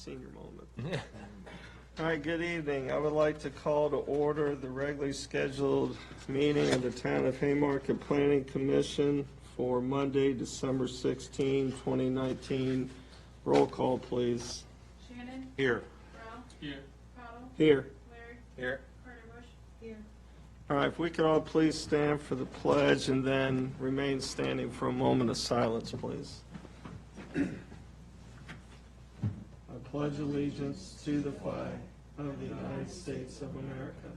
senior moment. All right, good evening. I would like to call to order the regularly scheduled meeting of the Town of Haymarket Planning Commission for Monday, December 16, 2019. Roll call, please. Shannon? Here. Ralph? Here. Cottle? Here. Larry? Here. Carter Bush? Here. All right, if we could all please stand for the pledge and then remain standing for a moment of silence, please. I pledge allegiance to the flag of the United States of America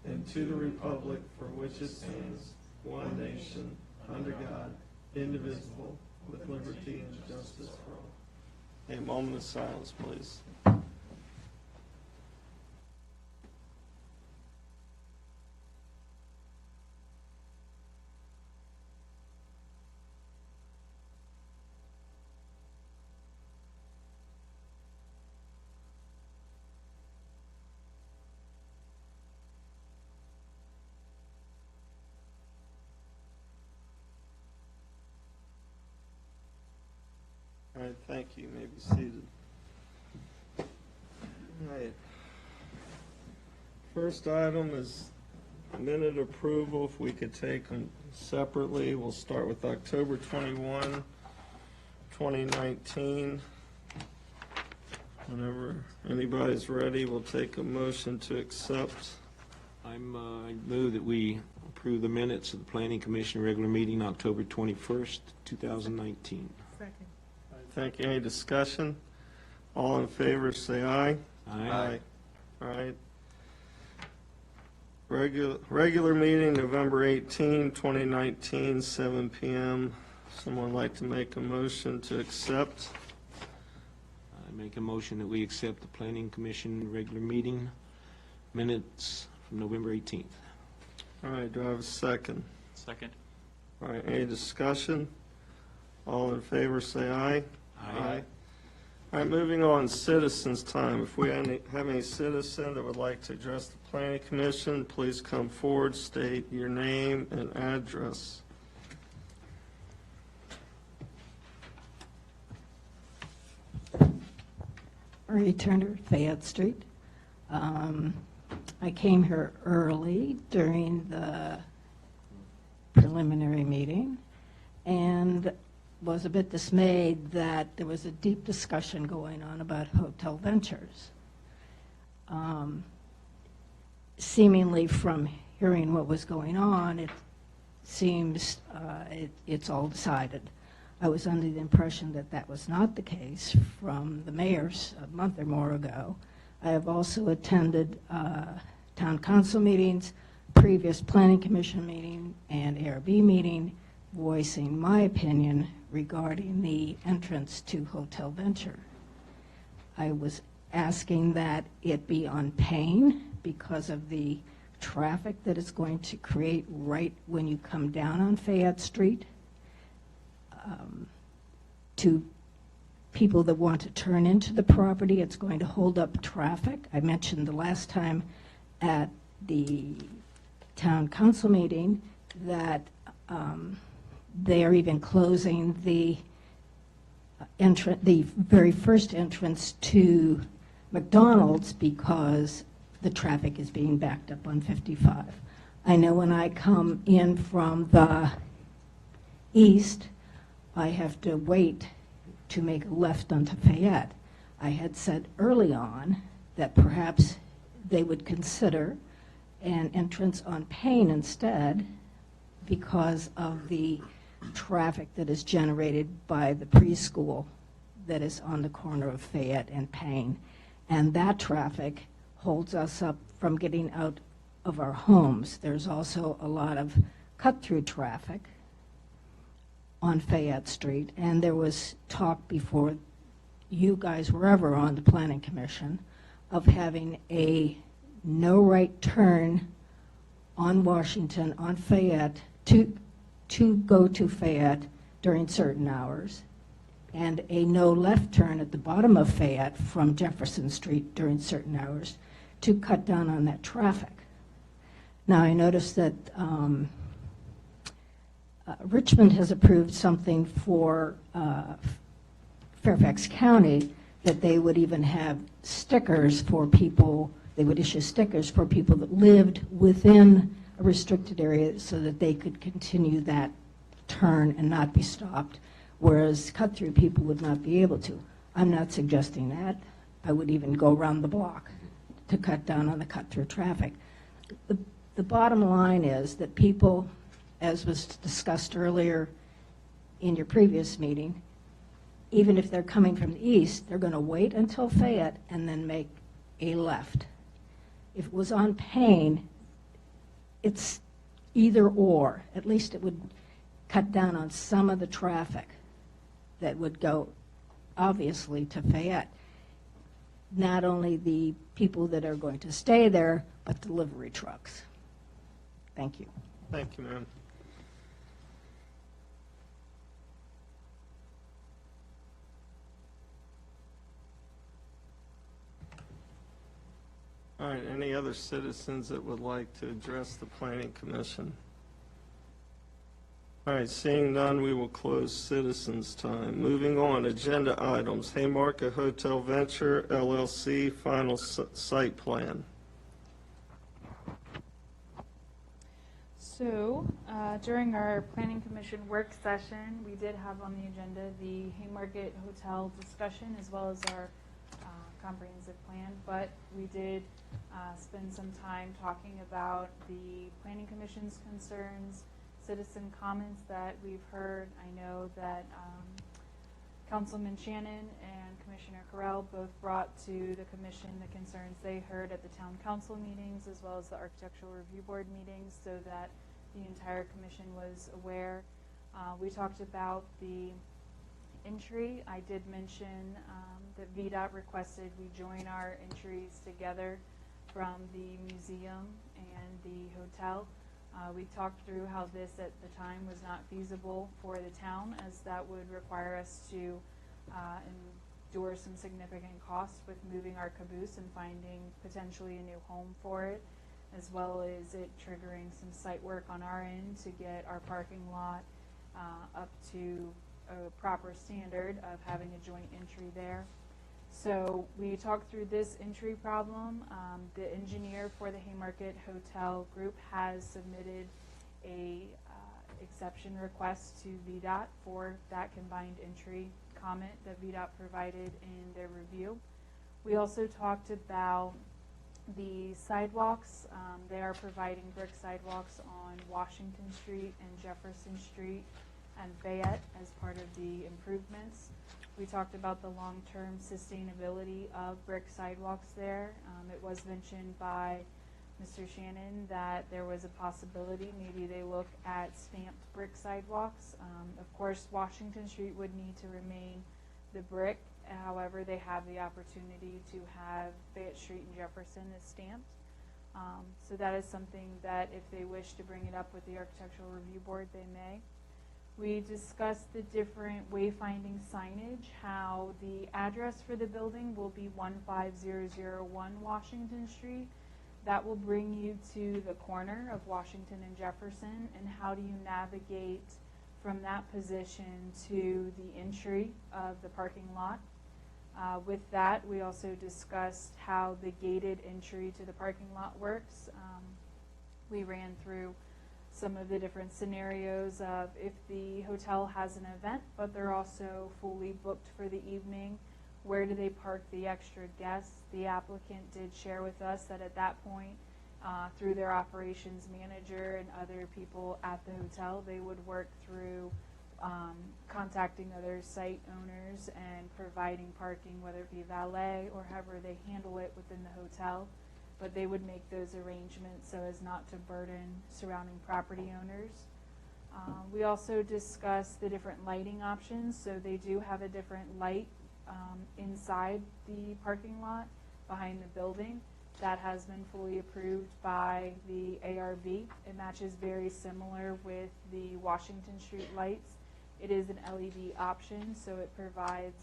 and to the republic for which it stands, one nation, under God, indivisible, with liberty and justice for all. A moment of silence, please. All right, thank you. You may be seated. All right. First item is minute approval. If we could take them separately, we'll start with October 21, 2019. Whenever anybody's ready, we'll take a motion to accept. I move that we approve the minutes of the Planning Commission regular meeting October 21st, 2019. Second. Thank you. Any discussion? All in favor, say aye. Aye. All right. Regular meeting, November 18, 2019, 7 p.m. Someone like to make a motion to accept? I make a motion that we accept the Planning Commission regular meeting minutes from November 18th. All right, do I have a second? Second. All right, any discussion? All in favor, say aye. Aye. All right, moving on, citizens' time. If we have any citizen that would like to address the Planning Commission, please come forward, state your name and address. Marie Turner, Fayette Street. I came here early during the preliminary meeting and was a bit dismayed that there was a deep discussion going on about Hotel Ventures. Seemingly from hearing what was going on, it seems it's all decided. I was under the impression that that was not the case from the mayor's a month or more ago. I have also attended town council meetings, previous planning commission meeting, and ARB meeting, voicing my opinion regarding the entrance to Hotel Venture. I was asking that it be on Payne because of the traffic that it's going to create right when you come down on Fayette Street. To people that want to turn into the property, it's going to hold up traffic. I mentioned the last time at the town council meeting that they are even closing the very first entrance to McDonald's because the traffic is being backed up on 55. I know when I come in from the east, I have to wait to make a left onto Fayette. I had said early on that perhaps they would consider an entrance on Payne instead because of the traffic that is generated by the preschool that is on the corner of Fayette and Payne. And that traffic holds us up from getting out of our homes. There's also a lot of cut-through traffic on Fayette Street, and there was talk before you guys were ever on the Planning Commission of having a no right turn on Washington, on Fayette, to go to Fayette during certain hours, and a no left turn at the bottom of Fayette from Jefferson Street during certain hours to cut down on that traffic. Now, I noticed that Richmond has approved something for Fairfax County that they would even have stickers for people, they would issue stickers for people that lived within a restricted area so that they could continue that turn and not be stopped, whereas cut-through people would not be able to. I'm not suggesting that. I would even go around the block to cut down on the cut-through traffic. The bottom line is that people, as was discussed earlier in your previous meeting, even if they're coming from the east, they're going to wait until Fayette and then make a left. If it was on Payne, it's either or. At least it would cut down on some of the traffic that would go, obviously, to Fayette. Not only the people that are going to stay there, but delivery trucks. Thank you. Thank you, ma'am. All right, any other citizens that would like to address the Planning Commission? All right, seeing none, we will close citizens' time. Moving on, agenda items. Haymarket Hotel Venture LLC final site plan. So, during our Planning Commission work session, we did have on the agenda the Haymarket Hotel discussion as well as our comprehensive plan, but we did spend some time talking about the Planning Commission's concerns, citizen comments that we've heard. I know that Councilman Shannon and Commissioner Carell both brought to the Commission the concerns they heard at the Town Council meetings as well as the Architectural Review Board meetings so that the entire Commission was aware. We talked about the entry. I did mention that VDOT requested we join our entries together from the museum and the hotel. We talked through how this at the time was not feasible for the town, as that would require us to endure some significant costs with moving our caboose and finding potentially a new home for it, as well as it triggering some site work on our end to get our parking lot up to a proper standard of having a joint entry there. So we talked through this entry problem. The engineer for the Haymarket Hotel Group has submitted a exception request to VDOT for that combined entry comment that VDOT provided in their review. We also talked about the sidewalks. They are providing brick sidewalks on Washington Street and Jefferson Street and Fayette as part of the improvements. We talked about the long-term sustainability of brick sidewalks there. It was mentioned by Mr. Shannon that there was a possibility maybe they look at stamped brick sidewalks. Of course, Washington Street would need to remain the brick. However, they have the opportunity to have Fayette Street and Jefferson as stamped. So that is something that if they wish to bring it up with the Architectural Review Board, they may. We discussed the different wayfinding signage, how the address for the building will be 15001 Washington Street. That will bring you to the corner of Washington and Jefferson, and how do you navigate from that position to the entry of the parking lot. With that, we also discussed how the gated entry to the parking lot works. We ran through some of the different scenarios of if the hotel has an event, but they're also fully booked for the evening, where do they park the extra guests? The applicant did share with us that at that point, through their operations manager and other people at the hotel, they would work through contacting other site owners and providing parking, whether it be valet or however they handle it within the hotel. But they would make those arrangements so as not to burden surrounding property owners. We also discussed the different lighting options. So they do have a different light inside the parking lot behind the building. That has been fully approved by the ARB. It matches very similar with the Washington Street lights. It is an LED option, so it provides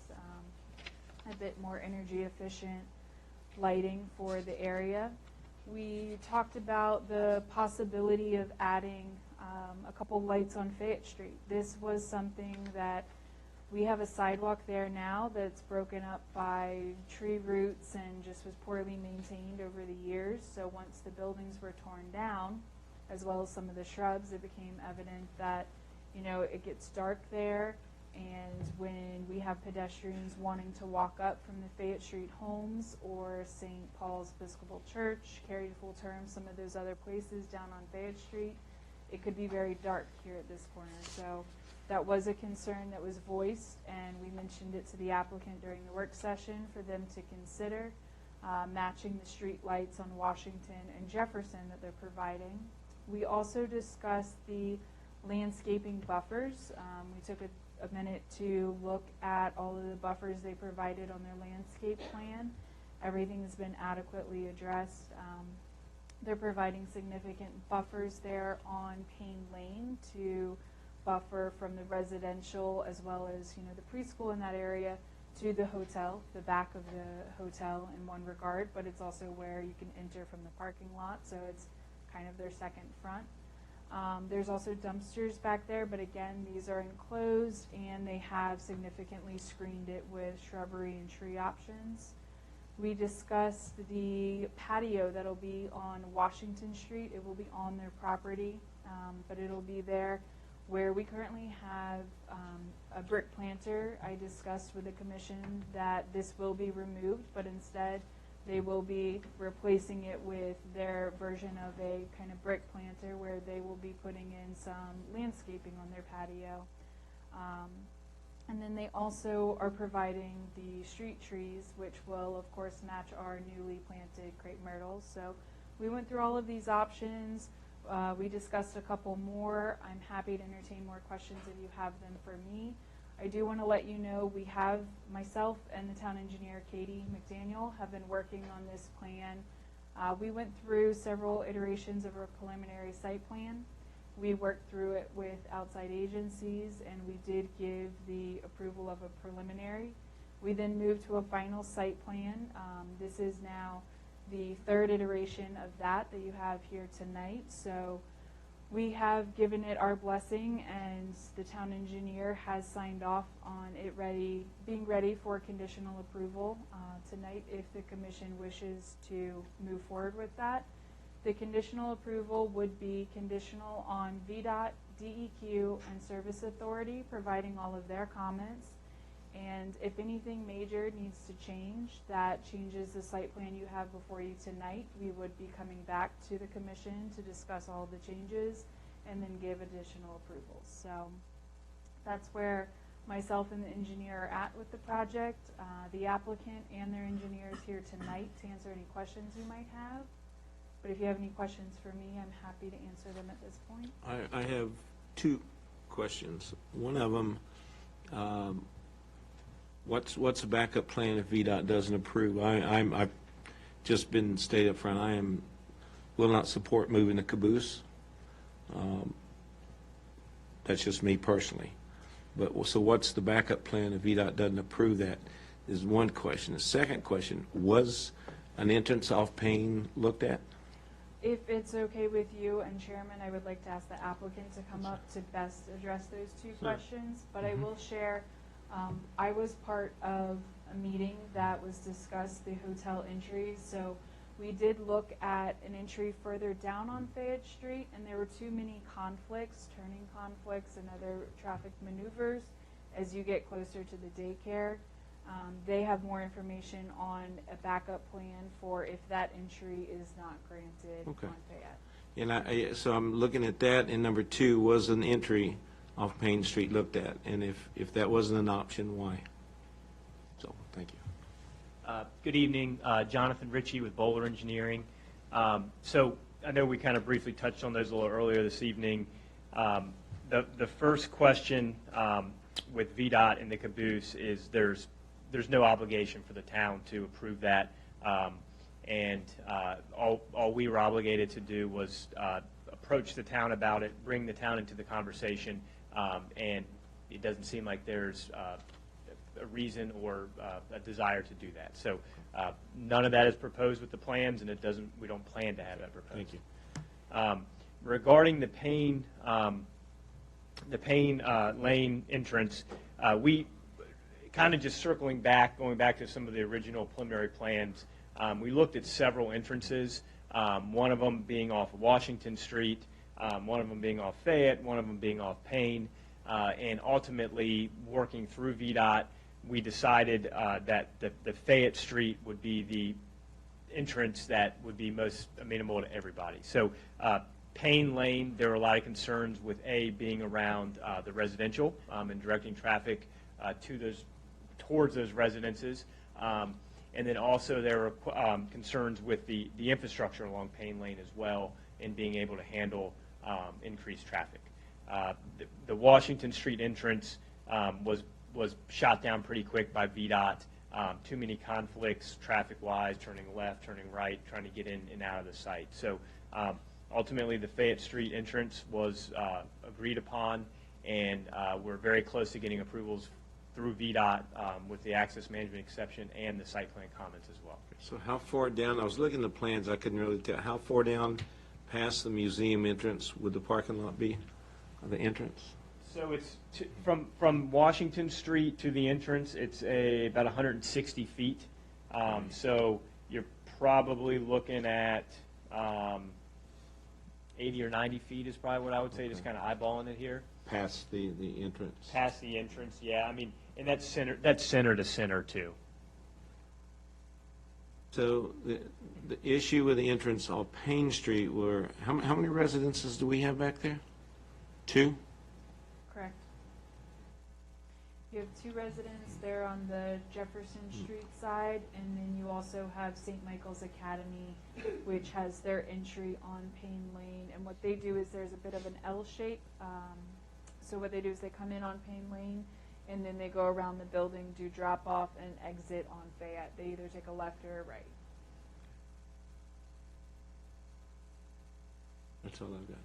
a bit more energy efficient lighting for the area. We talked about the possibility of adding a couple lights on Fayette Street. This was something that We have a sidewalk there now that's broken up by tree roots and just was poorly maintained over the years. So once the buildings were torn down, as well as some of the shrubs, it became evident that, you know, it gets dark there. And when we have pedestrians wanting to walk up from the Fayette Street Homes or St. Paul's Episcopal Church, Carried Full Term, some of those other places down on Fayette Street, it could be very dark here at this corner. So that was a concern that was voiced, and we mentioned it to the applicant during the work session for them to consider matching the street lights on Washington and Jefferson that they're providing. We also discussed the landscaping buffers. We took a minute to look at all of the buffers they provided on their landscape plan. Everything has been adequately addressed. They're providing significant buffers there on Payne Lane to buffer from the residential as well as, you know, the preschool in that area to the hotel, the back of the hotel in one regard, but it's also where you can enter from the parking lot, so it's kind of their second front. There's also dumpsters back there, but again, these are enclosed and they have significantly screened it with shrubbery and tree options. We discussed the patio that'll be on Washington Street. It will be on their property, but it'll be there where we currently have a brick planter. I discussed with the commission that this will be removed, but instead they will be replacing it with their version of a kind of brick planter where they will be putting in some landscaping on their patio. And then they also are providing the street trees, which will of course match our newly planted crepe myrtles. So we went through all of these options. We discussed a couple more. I'm happy to entertain more questions if you have them for me. I do want to let you know we have, myself and the town engineer, Katie McDaniel, have been working on this plan. We went through several iterations of a preliminary site plan. We worked through it with outside agencies, and we did give the approval of a preliminary. We then moved to a final site plan. This is now the third iteration of that you have here tonight. So we have given it our blessing, and the town engineer has signed off on it being ready for conditional approval tonight if the commission wishes to move forward with that. The conditional approval would be conditional on VDOT, DEQ, and Service Authority providing all of their comments. And if anything major needs to change that changes the site plan you have before you tonight, we would be coming back to the commission to discuss all of the changes and then give additional approvals. So that's where myself and the engineer are at with the project. The applicant and their engineer is here tonight to answer any questions you might have. But if you have any questions for me, I'm happy to answer them at this point. I have two questions. One of them, what's the backup plan if VDOT doesn't approve? I've just been stated up front, will not support moving the caboose. That's just me personally. But so what's the backup plan if VDOT doesn't approve that is one question. The second question, was an entrance off Payne looked at? If it's okay with you and Chairman, I would like to ask the applicant to come up to best address those two questions. But I will share, I was part of a meeting that was discussed, the hotel entries. So we did look at an entry further down on Fayette Street, and there were too many conflicts, turning conflicts and other traffic maneuvers as you get closer to the daycare. They have more information on a backup plan for if that entry is not granted Okay. on Fayette. And so I'm looking at that, and number two, was an entry off Payne Street looked at? And if that wasn't an option, why? So, thank you. Good evening, Jonathan Ritchie with Bowler Engineering. So I know we kind of briefly touched on those a little earlier this evening. The first question with VDOT and the caboose is there's no obligation for the town to approve that, and all we were obligated to do was approach the town about it, bring the town into the conversation, and it doesn't seem like there's a reason or a desire to do that. So none of that is proposed with the plans, and we don't plan to have that proposed. Thank you. Regarding the Payne Lane entrance, we kind of just circling back, going back to some of the original preliminary plans, we looked at several entrances, one of them being off Washington Street, one of them being off Fayette, one of them being off Payne, and ultimately, working through VDOT, we decided that the Fayette Street would be the entrance that would be most amenable to everybody. So Payne Lane, there were a lot of concerns with being around the residential and directing traffic towards those residences. And then also there were concerns with the infrastructure along Payne Lane as well in being able to handle increased traffic. The Washington Street entrance was shot down pretty quick by VDOT. Too many conflicts traffic-wise, turning left, turning right, trying to get in and out of the site. So ultimately, the Fayette Street entrance was agreed upon, and we're very close to getting approvals through VDOT with the access management exception and the site plan comments as well. So how far down, I was looking at the plans, I couldn't really tell, how far down past the museum entrance would the parking lot be, or the entrance? So it's from Washington Street to the entrance, it's about 160 feet. So you're probably looking at 80 or 90 feet is probably what I would say, just kind of eyeballing it here. Past the entrance? Past the entrance, yeah. I mean, and that's center to center too. So the issue with the entrance off Payne Street were, how many residences do we have back there? 2? Correct. You have 2 residents there on the Jefferson Street side, and then you also have St. Michael's Academy, which has their entry on Payne Lane. And what they do is there's a bit of an L shape. So what they do is they come in on Payne Lane, and then they go around the building, do drop off and exit on Fayette. They either take a left or a right. That's all I've got.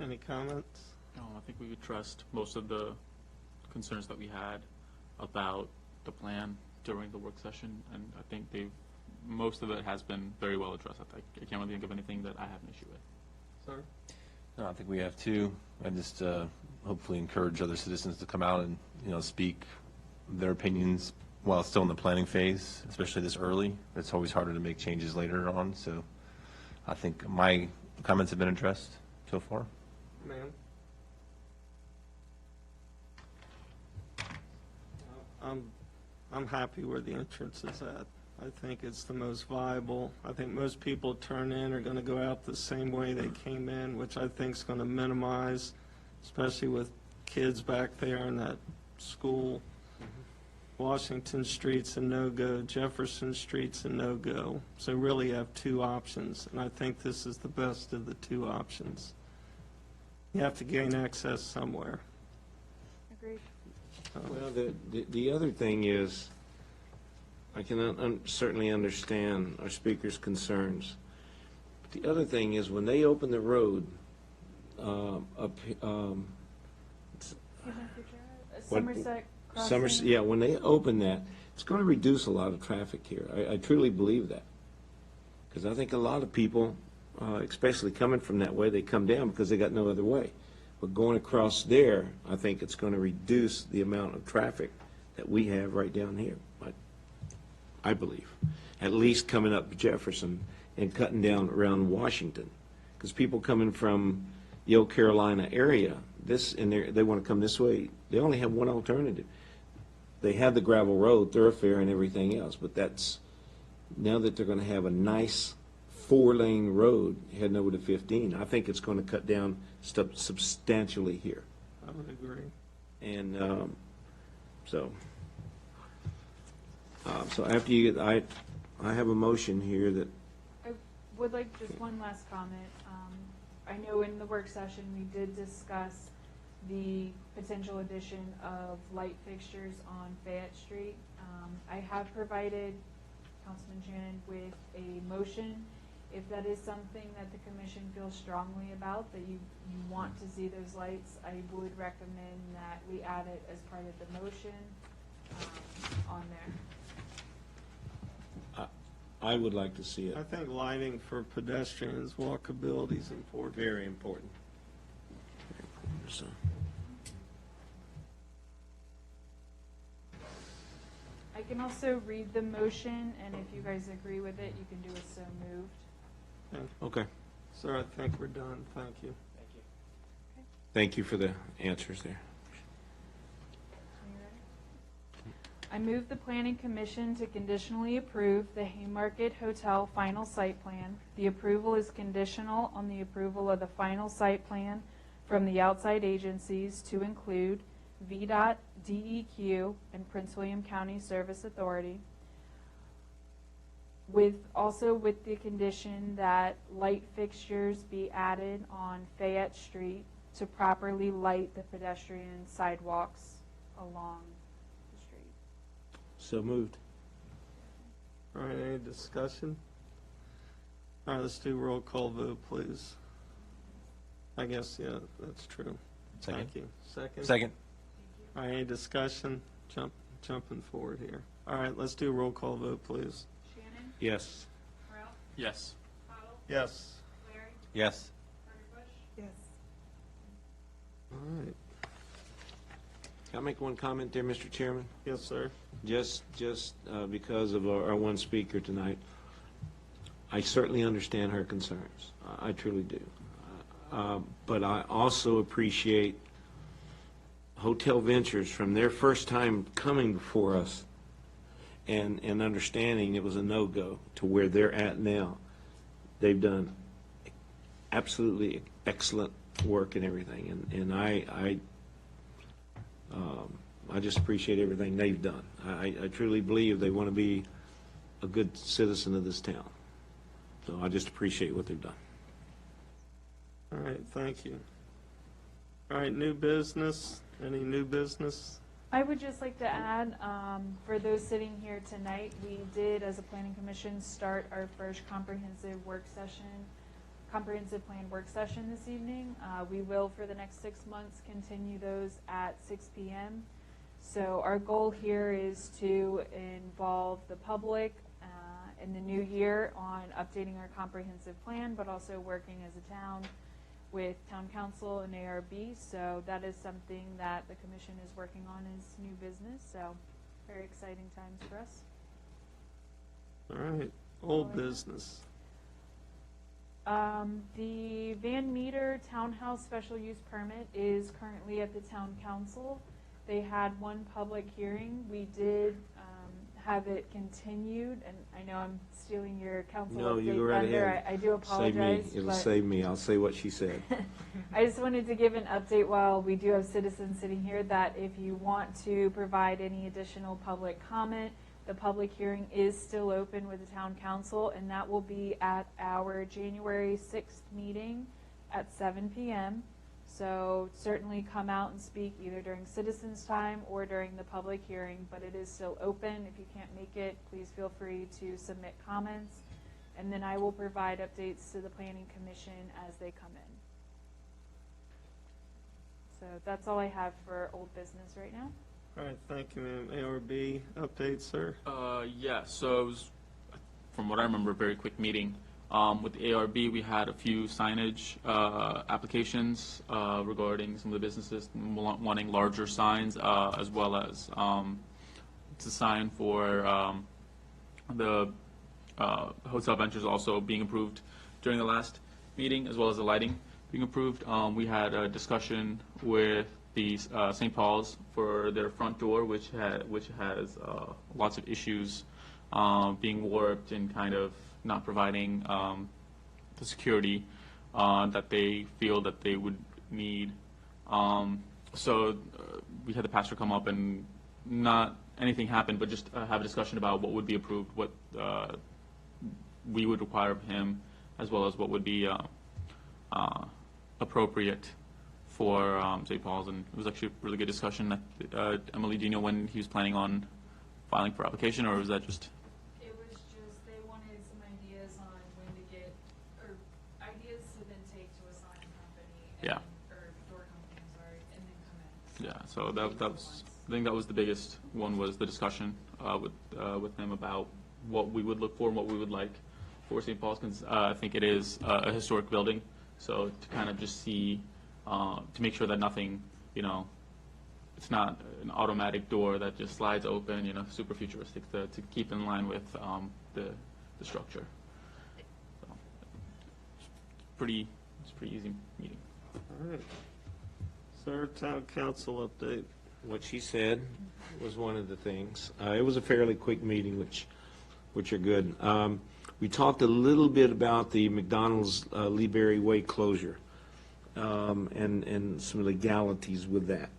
Any comments? No, I think we addressed most of the concerns that we had about the plan during the work session, and I think most of it has been very well addressed. I can't really think of anything that I have an issue with. Sir? No, I think we have too. I just hopefully encourage other citizens to come out and, speak their opinions while it's still in the planning phase, especially this early. It's always harder to make changes later on, so I think my comments have been addressed so far. Ma'am? I'm happy where the entrance is at. I think it's the most viable. I think most people turn in are going to go out the same way they came in, which I think is going to minimize, especially with kids back there in that school. Washington Street's a no-go, Jefferson Street's a no-go. So really you have 2 options, and I think this is the best of the 2 options. You have to gain access somewhere. Agreed. Well, the other thing is, I can certainly understand our speaker's concerns. But the other thing is, when they open the road Somerset Crossing. yeah, when they open that, it's going to reduce a lot of traffic here. I truly believe that. Because I think a lot of people, especially coming from that way, they come down because they got no other way. But going across there, I think it's going to reduce the amount of traffic that we have right down here. I believe, at least coming up Jefferson and cutting down around Washington, because people coming from the Oak Carolina area, they want to come this way. They only have one alternative. They have the gravel road, thoroughfare, and everything else, but that's now that they're going to have a nice 4-lane road heading over to 15. I think it's going to cut down substantially here, I would agree. and so. So after you get, I have a motion here that, I would like just one last comment. I know in the work session, we did discuss the potential addition of light fixtures on Fayette Street. I have provided Councilman Shannon with a motion. If that is something that the commission feels strongly about, that you want to see those lights, I would recommend that we add it as part of the motion on there. I would like to see it. I think lighting for pedestrians, walkability is important. Very important. So, can also read the motion, and if you guys agree with it, you can do a so moved. Okay. Sir, I think we're done. Thank you. Thank you. Thank you for the answers there. I move the Planning Commission to conditionally approve the Haymarket Hotel final site plan. The approval is conditional on the approval of the final site plan from the outside agencies to include VDOT, DEQ, and Prince William County Service Authority, also with the condition that light fixtures be added on Fayette Street to properly light the pedestrian sidewalks along the street. So moved. All right, any discussion? All right, let's do roll call vote, please. I guess, yeah, that's true. Second. Thank you. Second? Second. All right, any discussion? Jumping forward here. All right, let's do a roll call vote, please. Shannon? Yes. Ralph? Yes. Cottle? Yes. Larry? Yes. Carter Bush? Yes. All right. Can I make one comment there, Mr. Chairman? Yes, sir. Just because of our one speaker tonight, I certainly understand her concerns. I truly do. But I also appreciate Hotel Ventures from their first time coming before us and understanding it was a no-go to where they're at now. They've done absolutely excellent work and everything, and I just appreciate everything they've done. I truly believe they want to be a good citizen of this town. So I just appreciate what they've done. All right, thank you. All right, new business. Any new business? I would just like to add, for those sitting here tonight, we did, as a planning commission, start our first comprehensive plan work session this evening. We will, for the next 6 months, continue those at 6 p.m. So our goal here is to involve the public in the new year on updating our comprehensive plan, but also working as a town with town council and ARB. So that is something that the commission is working on as new business. So very exciting times for us. All right, old business. The Van Meter Townhouse special use permit is currently at the town council. They had one public hearing. We did have it continued, and I know I'm stealing your council No, you update go right thunder. ahead. I do Save me. apologize. It'll but save me. I'll say what she said. I just wanted to give an update while we do have citizens sitting here that if you want to provide any additional public comment, the public hearing is still open with the town council, and that will be at our January 6th meeting at 7 p.m. So certainly come out and speak either during citizens' time or during the public hearing, but it is still open. If you can't make it, please feel free to submit comments, and then I will provide updates to the Planning Commission as they come in. So that's all I have for old business right now. All right, thank you, ma'am. ARB update, sir? Yeah, so it was, from what I remember, a very quick meeting. With the ARB, we had a few signage applications regarding some of the businesses wanting larger signs, as well as it's a sign for the Hotel Ventures also being approved during the last meeting, as well as the lighting being approved. We had a discussion with the St. Paul's for their front door, which has lots of issues being warped and kind of not providing the security that they feel that they would need. So we had the pastor come up, and not anything happened, but just have a discussion about what would be approved, what we would require of him, as well as what would be appropriate for St. Paul's. And it was actually a really good discussion. Emily, do you know when he was planning on filing for application, or was that just? It was just, they wanted some ideas on when to get, or ideas to then take to a sign company. Yeah. Or door company, I'm sorry, and then come in. Yeah, so that was, I think that was the biggest one, was the discussion with them about what we would look for and what we would like for St. Paul's, because I think it is a historic building, so to kind of just see, to make sure that nothing, it's not an automatic door that just slides open, super futuristic to keep in line with the structure. So, it's pretty easy meeting. All right. Sir, town council update. What she said was one of the things. It was a fairly quick meeting, which are good. We talked a little bit about the McDonald's Lee Berry Way closure and some legalities with that.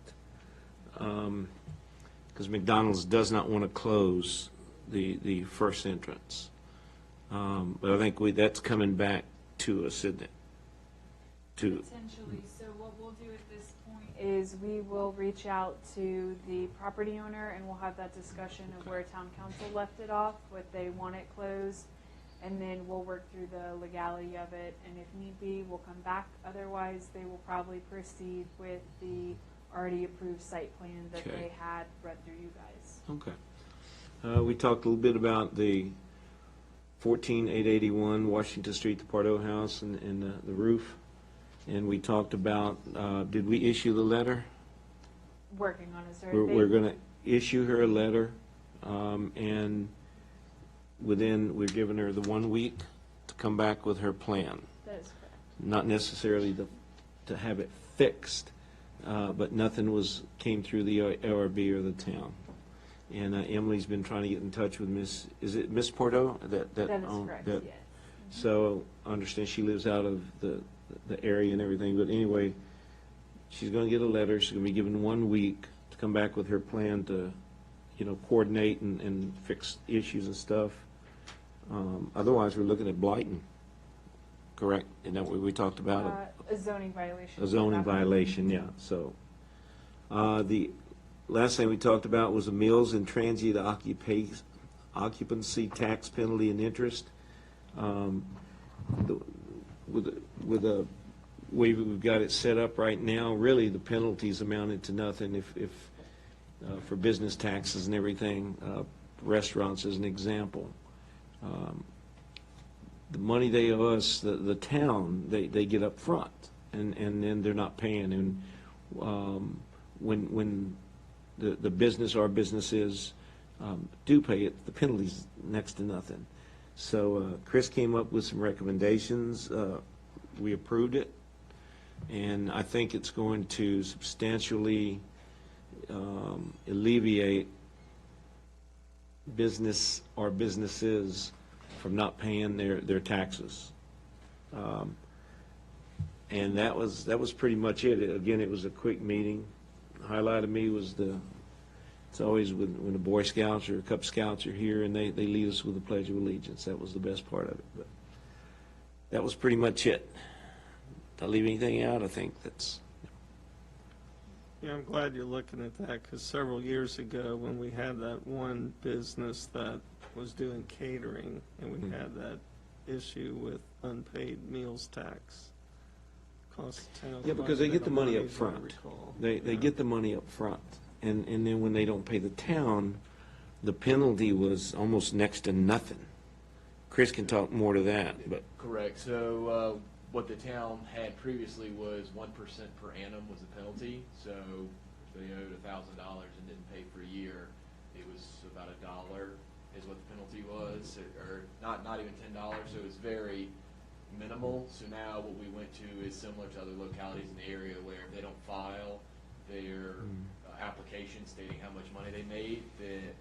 Because McDonald's does not want to close the first entrance. But I think that's coming back to us, isn't it? Potentially. So what we'll do at this point is we will reach out to the property owner and we'll have that discussion of where town council left it off, what they want it closed, and then we'll work through the legality of it, and if need be, we'll come back. Otherwise, they will probably proceed with the already approved site plan that Okay. they had read through you guys. Okay. We talked a little bit about the 14881 Washington Street, the Pardo House, and the roof. And we talked about, did we issue the letter? Working on it, sir. We're going to issue her a letter, and we're giving her the 1 week to come back with her plan. That is correct. Not necessarily to have it fixed, but nothing came through the ARB or the town. And Emily's been trying to get in touch with is it Miss Porto? That is correct, yes. So I understand she lives out of the area and everything, but anyway, she's going to get a letter. She's going to be given 1 week to come back with her plan to, coordinate and fix issues and stuff. Otherwise, we're looking at blighting, correct? Isn't that what we talked about? A zoning violation. A zoning violation, yeah. So, the last thing we talked about was the meals and transient occupancy tax penalty and interest. With the way we've got it set up right now, really the penalties amounted to nothing if for business taxes and everything, restaurants as an example. The money they owe us, the town, they get up front, and then they're not paying. And when the business, our businesses, do pay it, the penalty's next to nothing. So Chris came up with some recommendations. We approved it, and I think it's going to substantially alleviate our businesses from not paying their taxes. And that was pretty much it. Again, it was a quick meeting. The highlight of me was it's always when the Boy Scouts or Cub Scouts are here and they lead us with the Pledge of Allegiance. That was the best part of it. But that was pretty much it. Did I leave anything out? I think that's... Yeah, I'm glad you're looking at that, because several years ago, when we had that one business that was doing catering, and we had that issue with unpaid meals tax, cost the town. Yeah, because they get the money up front. They Yeah. get the money up front. And then when they don't pay the town, the penalty was almost next to nothing. Chris can talk more to that, but... Correct. So what the town had previously was 1% per annum was the penalty. So if they owed $1,000 and didn't pay for a year, it was about $1 is what the penalty was, or not even $10. So it was very minimal. So now what we went to is similar to other localities in the area where if they don't file their application stating how much money they made, that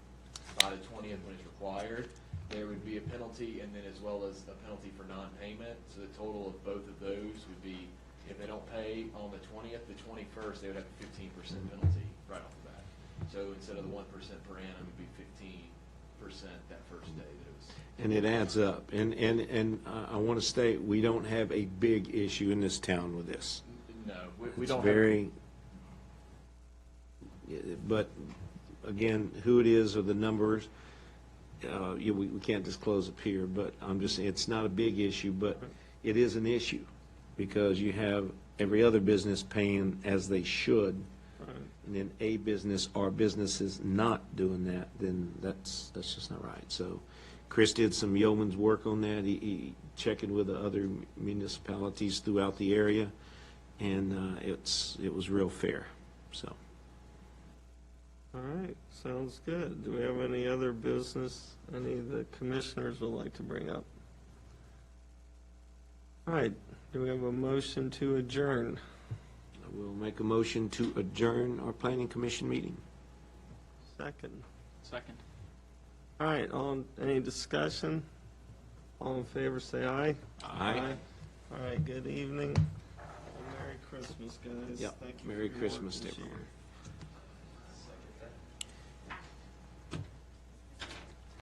by the 20th when it's required, there would be a penalty, and then as well as a penalty for non-payment. So the total of both of those would be, if they don't pay on the 20th, the 21st, they would have a 15% penalty right off the bat. So instead of the 1% per annum, it would be 15% that first day that it was. And it adds up. And I want to state, we don't have a big issue in this town with this. No, we It's don't very, but again, who it is or the numbers, we can't disclose up here, but I'm just saying, it's not a big issue, but it is an issue, because you have every other business paying as they should, Right. and then a business or businesses not doing that, then that's just not right. So Chris did some yeoman's work on that. He checking with the other municipalities throughout the area, and it was real fair. So All right, sounds good. Do we have any other business any of the commissioners would like to bring up? All right, do we have a motion to adjourn? We'll make a motion to adjourn our planning commission meeting. Second. Second. All right, any discussion? All in favor, say aye. Aye. All right, good evening. And Merry Christmas, guys. Yep, Thank you Merry for your work Christmas to this year. everyone.